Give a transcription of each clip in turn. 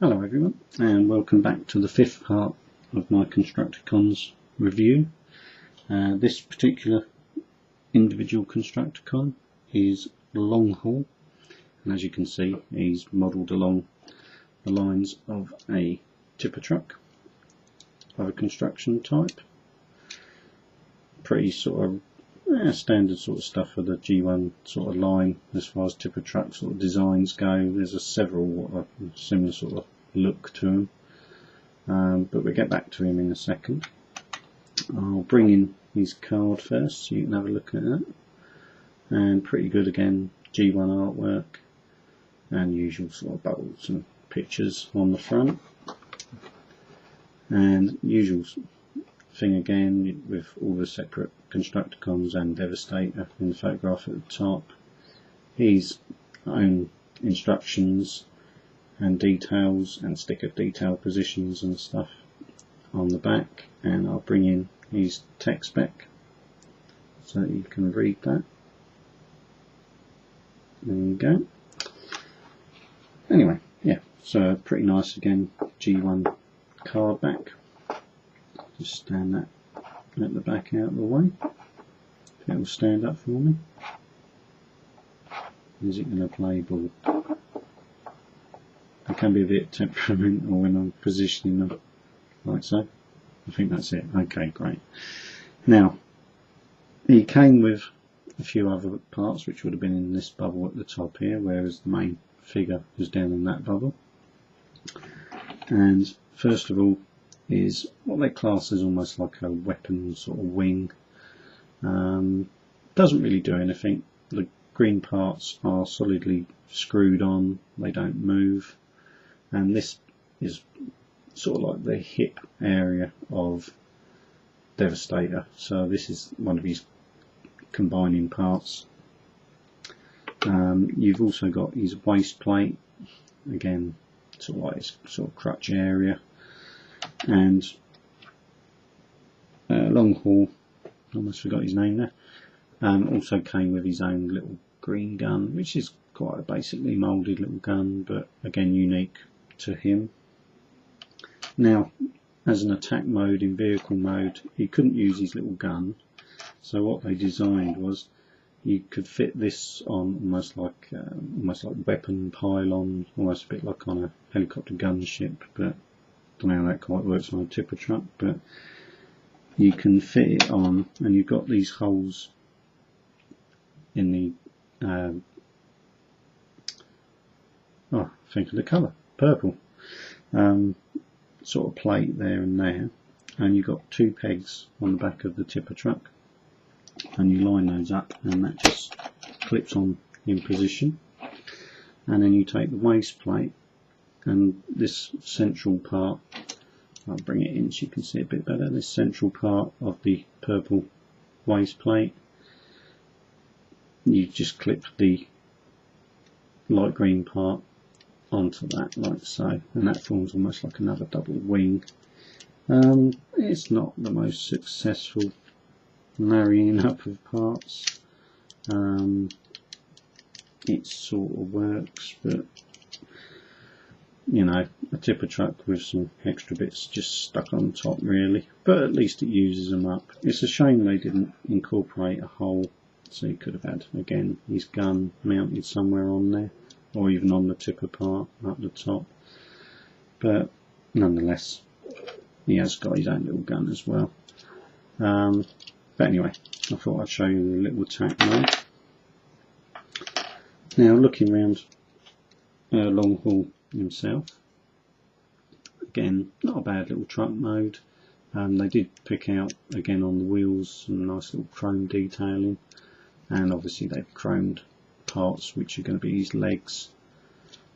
Hello everyone, and welcome back to the fifth part of my constructicons review. This particular individual constructicon is long haul, and as you can see he's modelled along the lines of a tipper truck of a construction type. Pretty sort of standard sort of stuff for the G1 sort of line as far as tipper truck sort of designs go. There's several similar sort of look to him, but we'll get back to him in a second. I'll bring in his card first so you can have a look at that, and pretty good again, G1 artwork and usual sort of bubbles and pictures on the front, and usual thing again with all the separate constructicons and Devastator in the photograph at the top. His own instructions and details and sticker detail positions and stuff on the back, and I'll bring in his tech spec so that you can read that. There you go. Anyway, yeah, so pretty nice again, G1 card back. Just stand that at the back out of the way. If it will stand up for me. Is it going to play ball? I can be a bit temperamental when I'm positioning them like so. I think that's it. Okay, great. Now, he came with a few other parts which would have been in this bubble at the top here, whereas the main figure was down in that bubble. And first of all is what they class as almost like a weapon sort of wing. Doesn't really do anything. The green parts are solidly screwed on, they don't move, and this is sort of like the hip area of Devastator, so this is one of his combining parts. You've also got his waist plate, again sort of like his sort of crutch area, and long haul, almost forgot his name there, also came with his own little green gun, which is quite a basically moulded little gun, but again unique to him. Now, as an attack mode in vehicle mode, he couldn't use his little gun, so what they designed was you could fit this on almost like weapon pylon, almost a bit like on a helicopter gunship, but I don't know how that quite works on a tipper truck, but you can fit it on, and you've got these holes in the think of the colour, purple, sort of plate there and there, and you've got two pegs on the back of the tipper truck, and you line those up and that just clips on in position. And then you take the waist plate and this central part, I'll bring it in so you can see it a bit better, this central part of the purple waist plate, you just clip the light green part onto that like so, and that forms almost like another double wing. It's not the most successful marrying up of parts. It sort of works, but you know, a tipper truck with some extra bits just stuck on top really, but at least it uses them up. It's a shame they didn't incorporate a hole, so you could have had again his gun mounted somewhere on there, or even on the tipper part up the top, but nonetheless he has got his own little gun as well. But anyway, I thought I'd show you the little attack mode. Now, looking around long haul himself, again not a bad little truck mode. They did pick out again on the wheels some nice little chrome detailing, and obviously they've chromed parts which are going to be his legs,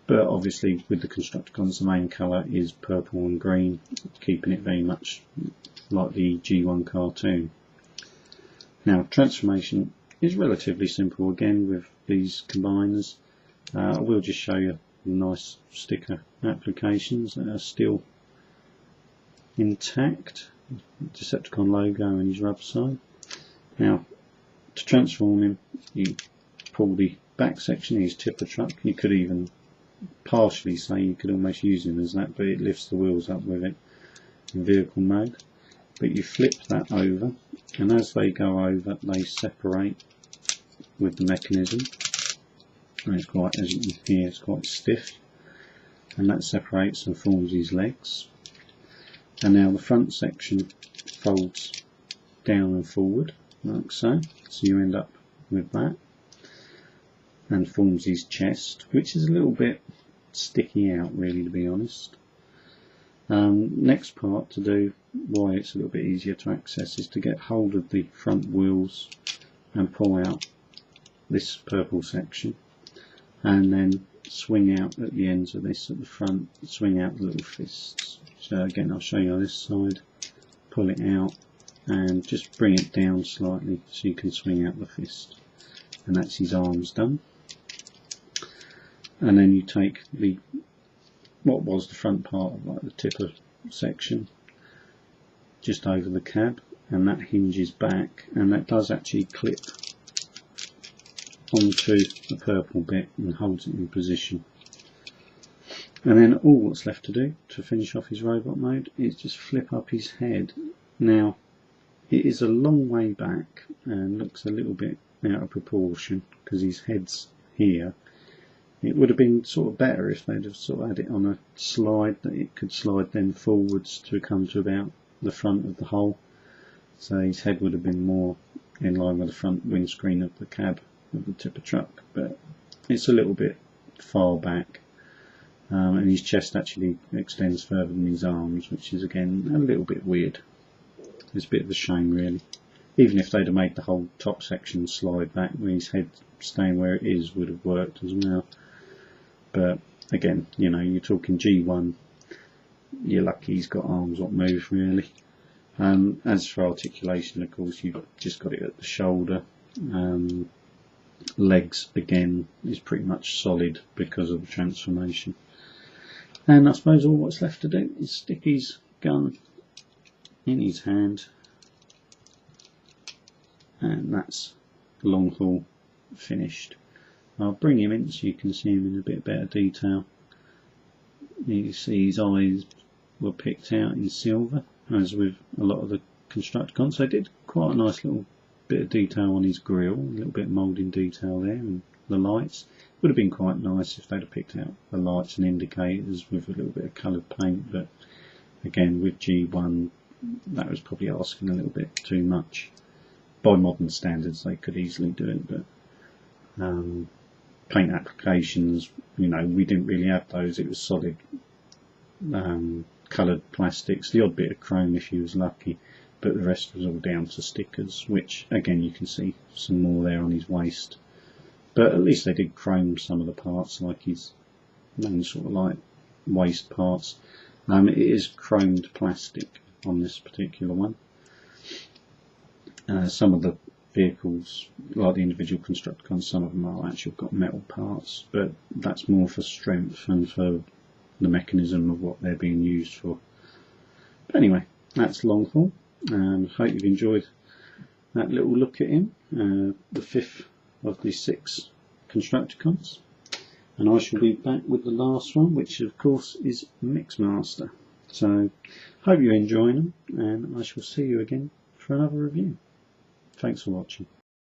but obviously with the constructicons the main colour is purple and green, keeping it very much like the G1 cartoon. Now, transformation is relatively simple again with these combiners. I will just show you the nice sticker applications that are still intact, Decepticon logo and his rubber side. Now, to transform him, you pull the back section of his tipper truck. You could even partially say you could almost use him as that, but it lifts the wheels up with it in vehicle mode. But you flip that over, and as they go over, they separate with the mechanism. And it's quite, as you can hear, it's quite stiff, and that separates and forms his legs. And now the front section folds down and forward like so, so you end up with that, and forms his chest, which is a little bit sticky out really, to be honest. Next part to do, why it's a little bit easier to access, is to get hold of the front wheels and pull out this purple section, and then swing out at the ends of this at the front, swing out the little fists. So again, I'll show you on this side, pull it out and just bring it down slightly so you can swing out the fist, and that's his arms done. And then you take the what was the front part of like the tipper section just over the cab, and that hinges back, and that does actually clip onto the purple bit and holds it in position. And then all that's left to do to finish off his robot mode is just flip up his head. Now it is a long way back and looks a little bit out of proportion because his head's here. It would have been sort of better if they'd have sort of had it on a slide, that it could slide then forwards to come to about the front of the hull, so his head would have been more in line with the front windscreen of the cab of the tipper truck. But it's a little bit far back, and his chest actually extends further than his arms, which is again a little bit weird. It's a bit of a shame really. Even if they'd have made the whole top section slide back, with his head staying where it is, would have worked as well. But again, you know, you're talking G1, you're lucky he's got arms that move really. As for articulation, of course, you've just got it at the shoulder. Legs again is pretty much solid because of the transformation. And I suppose all what's left to do is stick his gun in his hand, and that's long haul finished. I'll bring him in so you can see him in a bit better detail. You can see his eyes were picked out in silver, as with a lot of the constructicons. So I did quite a nice little bit of detail on his grille, a little bit of moulding detail there, and the lights. Would have been quite nice if they'd have picked out the lights and indicators with a little bit of coloured paint, but again with G1 that was probably asking a little bit too much. By modern standards they could easily do it, but paint applications, you know, we didn't really have those. It was solid coloured plastics, the odd bit of chrome if you was lucky, but the rest was all down to stickers, which again you can see some more there on his waist. But at least they did chrome some of the parts, like his main sort of like waist parts. It is chromed plastic on this particular one. Some of the vehicles, like the individual constructicons, some of them are actually got metal parts, but that's more for strength and for the mechanism of what they're being used for. But anyway, that's long haul, and hope you've enjoyed that little look at him, the fifth of the 6 constructicons, and I shall be back with the last one, which of course is Mixmaster. So hope you're enjoying them, and I shall see you again for another review. Thanks for watching.